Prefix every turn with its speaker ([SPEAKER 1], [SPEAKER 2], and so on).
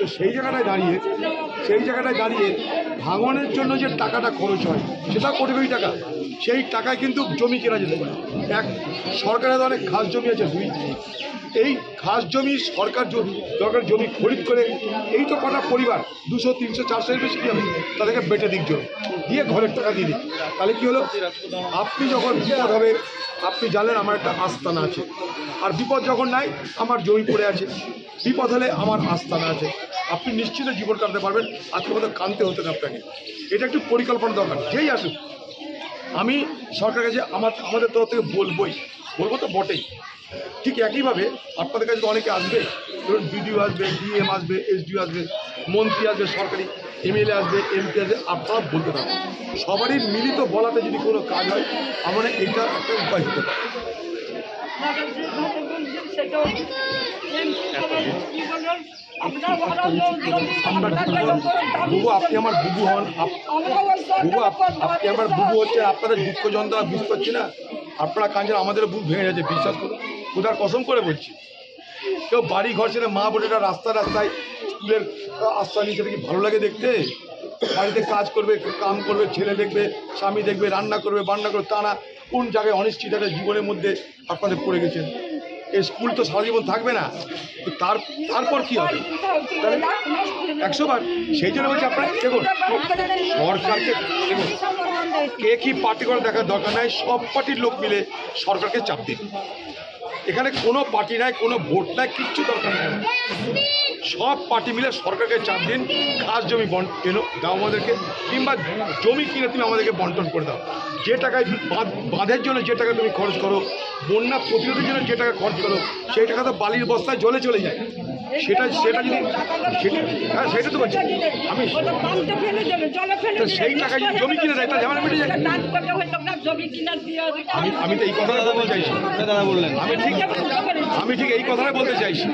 [SPEAKER 1] তো সেই জায়গাটায় দাঁড়িয়ে ভাঙনের জন্য যে টাকাটা খরচ হয় সেটা কোটি কোটি টাকা, সেই টাকায় কিন্তু জমি কেনা যেতে পারে। এক, সরকারের অনেক খাস জমি আছে, দুই, এই খাস জমি সরকার জমি খরিদ করে এই তো কটা পরিবার 200, 300, 400 বেশি কি হবে, তাদেরকে বেটে দিক জমি দিয়ে ঘরের টাকা দিয়ে দিক। তাহলে কী হলো, আপনি যখন বিপদ হবে আপনি জানলেন আমার একটা আস্তানা আছে, আর বিপদ যখন নাই আমার জমি পড়ে আছে, বিপদ হলে আমার আস্তানা আছে, আপনি নিশ্চিত জীবন কাটাতে পারবেন। আজকে মতো কানতে হতো না আপনাকে। এটা একটু পরিকল্পনা দরকার। যেই আসুক, আমি সরকারের কাছে আমাদের তরফ থেকে বলবো তো বটেই। ঠিক একইভাবে আপনাদের কাছে তো অনেকে আসবে, ধরুন বিডিও আসবে, ডিএম আসবে, এসডিও আসবে, মন্ত্রী আসবে, সরকারি এমএলএ আসবে, এমপি আসবে, আপনারা বলতে পারবেন। সবারই মিলিত বলাতে যদি কোনো কাজ হয়, আমরা এটা একটা উপায় হতে পারে। বুবু, আপনি আমার বুবু হন, বুবু আপনি আমার বুবু হচ্ছে, আপনাদের দুঃখ যন্ত্রণা বুঝতে পারছি না, আপনারা কাঁদছেন, আমাদের বুক ভেঙে যাচ্ছে, বিশ্বাস করুন, খোদার কসম করে বলছি। কেউ বাড়ি ঘর ছেড়ে মা বোনেরা রাস্তায় স্কুলের আশ্রয় নিয়ে, সেটা কি ভালো লাগে দেখতে? বাড়িতে কাজ করবে, কাম করবে, ছেলে দেখবে, স্বামী দেখবে, রান্না করবে, বান্না করবে, তা না কোন জায়গায় অনিশ্চিততা জীবনের মধ্যে আপনাদের পড়ে গেছেন। এই স্কুল তো সারা জীবন থাকবে না, তো তারপর কী হবে? 100 বার সেই জন্য বলছি, আপনারা দেখুন, সরকারকে দেখুন, কে কী পার্টি করে দেখার দরকার নাই, সব পার্টির লোক মিলে সরকারকে চাপ দিন। এখানে কোনো পার্টি নাই, কোনো ভোট নাই, কিচ্ছু দরকার নেই। সব পার্টি মিলে সরকারকে চাপ দিন, খাস জমি দাও আমাদেরকে, কিংবা জমি কিনে তুমি আমাদেরকে বন্টন করে দাও। যে টাকায় বাঁধের জন্য যে টাকা তুমি খরচ করো, বন্যা প্রতিরোধের জন্য যে টাকা খরচ করো, সেই টাকা তো বালির বস্তায় জলে চলে যায়। সেটা যদি হ্যাঁ, সেটা তো বলছি আমি, সেই টাকা যদি জমি কিনে দেয় তাহলে ঝামেলা মিটে যায়। আমি তো এই কথাটা বলতে চাইছি, দাদা বললেন, আমি ঠিক এই কথাটাই বলতে চাইছি।